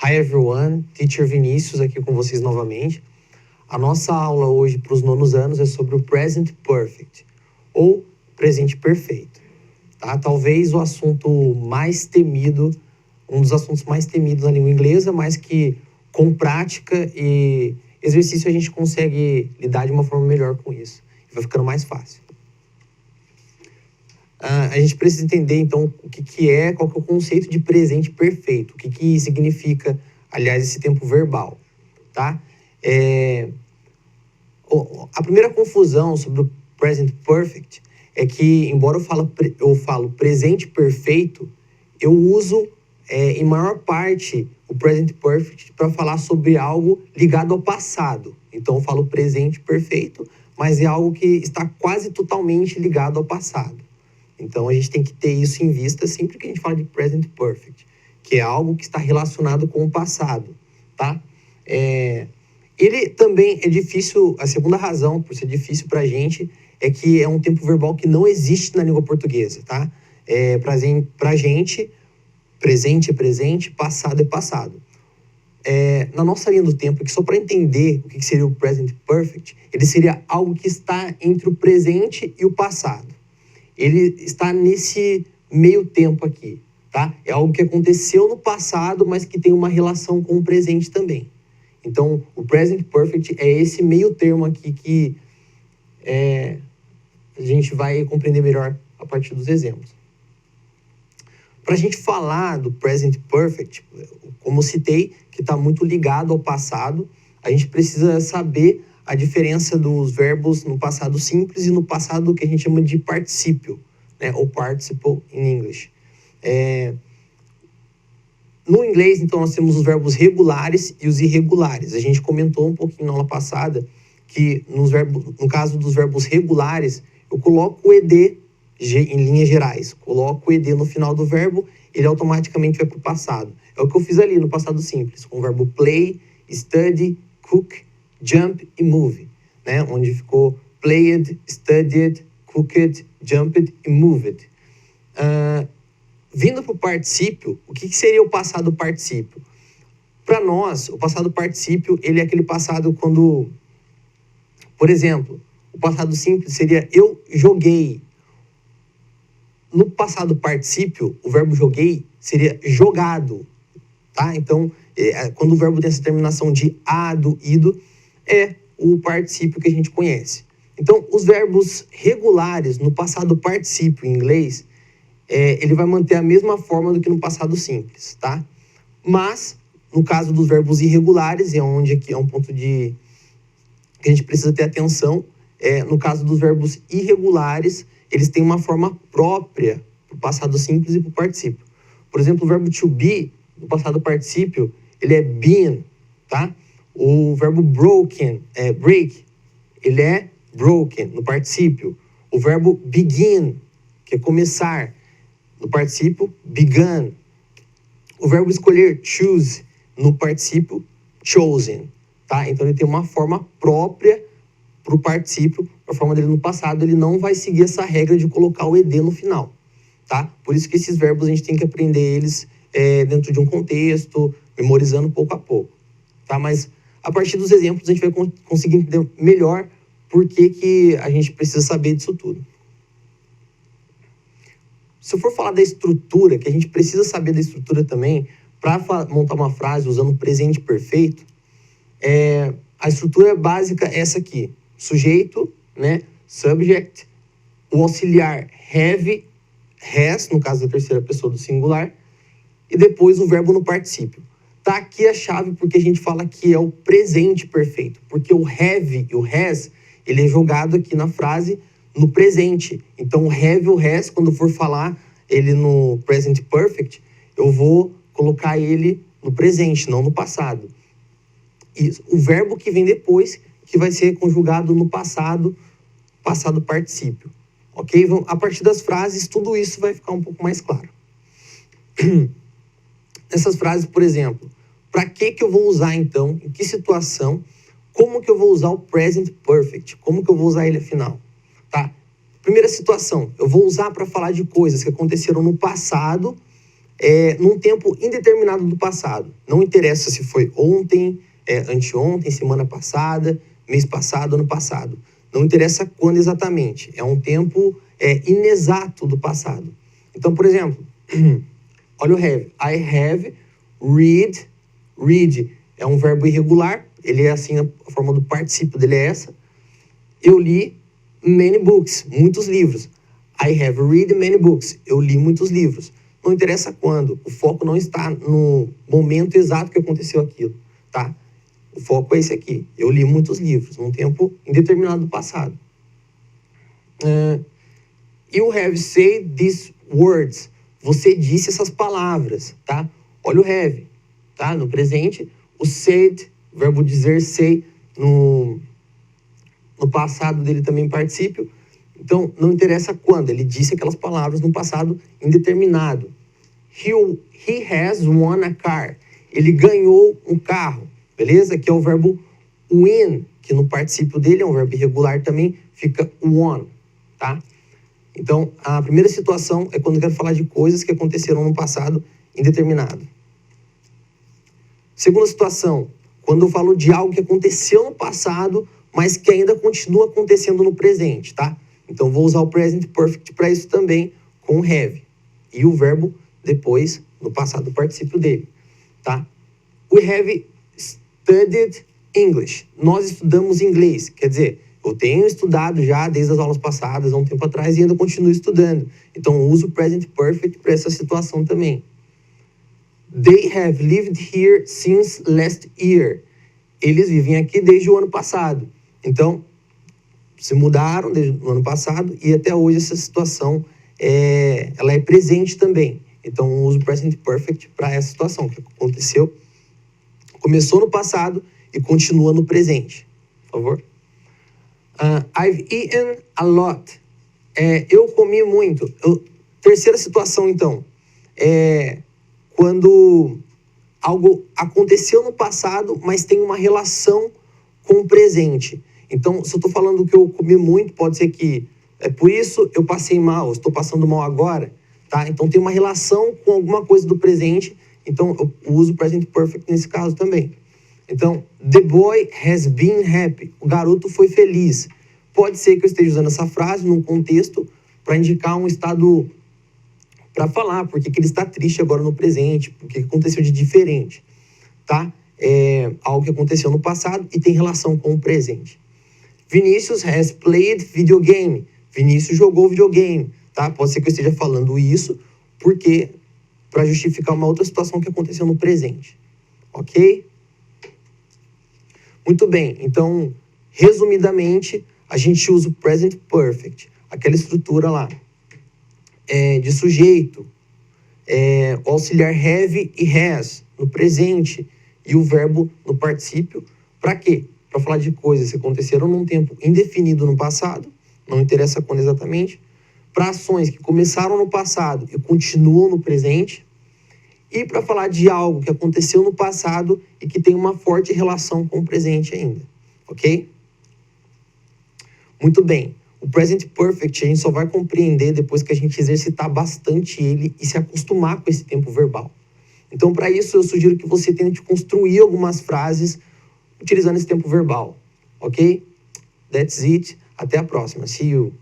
Hi everyone, Teacher Vinícius aqui com vocês novamente. A nossa aula hoje para os nonos anos é sobre o Present Perfect, ou presente perfeito. Tá? Talvez o assunto mais temido, um dos assuntos mais temidos na língua inglesa, mas que com prática e exercício a gente consegue lidar de uma forma melhor com isso. Vai ficando mais fácil. A gente precisa entender, então, qual que é o conceito de presente perfeito, o que significa, aliás, esse tempo verbal, tá? A primeira confusão sobre o present perfect é que, embora eu falo presente perfeito, eu uso, em maior parte, o present perfect para falar sobre algo ligado ao passado. Então, eu falo presente perfeito, mas é algo que está quase totalmente ligado ao passado. Então, a gente tem que ter isso em vista sempre que a gente fala de present perfect, que é algo que está relacionado com o passado, tá? Ele também é difícil, a segunda razão por ser difícil para a gente é que é um tempo verbal que não existe na língua portuguesa, tá? Para a gente, presente é presente, passado é passado. Na nossa linha do tempo, que só para entender o que seria o present perfect, ele seria algo que está entre o presente e o passado. Ele está nesse meio tempo aqui, tá? É algo que aconteceu no passado, mas que tem uma relação com o presente também. Então, o present perfect é esse meio termo aqui que a gente vai compreender melhor a partir dos exemplos. Para a gente falar do present perfect, como eu citei, que está muito ligado ao passado, a gente precisa saber a diferença dos verbos no passado simples e no passado que a gente chama de particípio, né? Ou participle in English. No inglês, então, nós temos os verbos regulares e os irregulares. A gente comentou um pouquinho na aula passada que no caso dos verbos regulares, eu coloco o ED em linhas gerais. Coloco o ED no final do verbo, ele automaticamente vai para o passado. É o que eu fiz ali no passado simples, com o verbo play, study, cook, jump e move, né? Onde ficou played, studied, cooked, jumped e moved. Vindo para o particípio, o que seria o passado particípio? Para nós, o passado particípio, ele é aquele passado quando, por exemplo, o passado simples seria eu joguei. No passado particípio, o verbo joguei seria jogado, tá? Então, quando o verbo tem essa terminação de ado, ido, é o particípio que a gente conhece. Então, os verbos regulares no passado particípio em inglês, ele vai manter a mesma forma do que no passado simples, tá? Mas, no caso dos verbos irregulares, onde aqui é um ponto que a gente precisa ter atenção, no caso dos verbos irregulares, eles têm uma forma própria para o passado simples e para o particípio. Por exemplo, o verbo to be, no passado particípio, ele é been, tá? O verbo break, ele é broken, no particípio. O verbo begin, que é começar, no particípio, begun. O verbo escolher, choose, no particípio, chosen, tá? Então, ele tem uma forma própria para o particípio, a forma dele no passado, ele não vai seguir essa regra de colocar o ED no final, tá? Por isso que esses verbos a gente tem que aprender eles dentro de um contexto, memorizando pouco a pouco, tá? Mas a partir dos exemplos a gente vai conseguir entender melhor por que a gente precisa saber disso tudo. Se eu for falar da estrutura, que a gente precisa saber da estrutura também, para montar uma frase usando o presente perfeito, a estrutura básica é essa aqui. Sujeito, né? Subject, o auxiliar have, has, no caso da terceira pessoa do singular, e depois o verbo no particípio. Tá aqui a chave porque a gente fala que é o presente perfeito, porque o have e o has, ele é jogado aqui na frase no presente. Então, o have e o has, quando eu for falar ele no present perfect, eu vou colocar ele no presente, não no passado. E o verbo que vem depois, que vai ser conjugado no passado particípio. Ok? A partir das frases, tudo isso vai ficar um pouco mais claro. Nessas frases, por exemplo, para que eu vou usar então, em que situação, como que eu vou usar o present perfect, como que eu vou usar ele afinal, tá? Primeira situação, eu vou usar para falar de coisas que aconteceram no passado, num tempo indeterminado do passado. Não interessa se foi ontem, anteontem, semana passada, mês passado, ano passado. Não interessa quando exatamente. É um tempo inexato do passado. Então, por exemplo, olha o have. I have read. Read é um verbo irregular. Ele é assim, a forma do particípio dele é essa. Eu li many books, muitos livros. I have read many books. Eu li muitos livros. Não interessa quando. O foco não está no momento exato que aconteceu aquilo, tá? O foco é esse aqui. Eu li muitos livros, num tempo indeterminado do passado. You have said these words. Você disse essas palavras, tá? Olha o have, tá? No presente, o said, verbo dizer, say, no passado dele também particípio. Então, não interessa quando. Ele disse aquelas palavras no passado indeterminado. He has won a car. Ele ganhou um carro. Beleza? Que é o verbo win, que no particípio dele é um verbo irregular também, fica won, tá? Então, a primeira situação é quando eu quero falar de coisas que aconteceram no passado indeterminado. Segunda situação, quando eu falo de algo que aconteceu no passado, mas que ainda continua acontecendo no presente, tá? Então, vou usar o present perfect para isso também, com have. E o verbo depois, no passado, o particípio dele, tá? We have studied English. Nós estudamos inglês. Quer dizer, eu tenho estudado já desde as aulas passadas, há um tempo atrás, e ainda continuo estudando. Então, eu uso o present perfect para essa situação também. They have lived here since last year. Eles vivem aqui desde o ano passado. Então, se mudaram desde o ano passado e até hoje essa situação ela é presente também. Então, eu uso o present perfect para essa situação que aconteceu. Começou no passado e continua no presente. Por favor. I've eaten a lot. Eu comi muito. Terceira situação, então. Quando algo aconteceu no passado, mas tem uma relação com o presente. Então, se eu estou falando que eu comi muito, pode ser que por isso eu passei mal, estou passando mal agora, tá? Então, tem uma relação com alguma coisa do presente. Então, eu uso o present perfect nesse caso também. Então, the boy has been happy. O garoto foi feliz. Pode ser que eu esteja usando essa frase num contexto para indicar um estado, para falar porque que ele está triste agora no presente, porque aconteceu de diferente, tá? Algo que aconteceu no passado e tem relação com o presente. Vinícius has played video game. Vinícius jogou videogame, tá? Pode ser que eu esteja falando isso porque para justificar uma outra situação que aconteceu no presente. Ok? Muito bem. Então, resumidamente, a gente usa o present perfect, aquela estrutura lá de sujeito, o auxiliar have e has no presente e o verbo no particípio. Para quê? Para falar de coisas que aconteceram num tempo indefinido no passado, não interessa quando exatamente, para ações que começaram no passado e continuam no presente, e para falar de algo que aconteceu no passado e que tem uma forte relação com o presente ainda, ok? Muito bem. O present perfect a gente só vai compreender depois que a gente exercitar bastante ele e se acostumar com esse tempo verbal. Então, para isso, eu sugiro que você tente construir algumas frases utilizando esse tempo verbal, ok? That's it. Até a próxima. See you.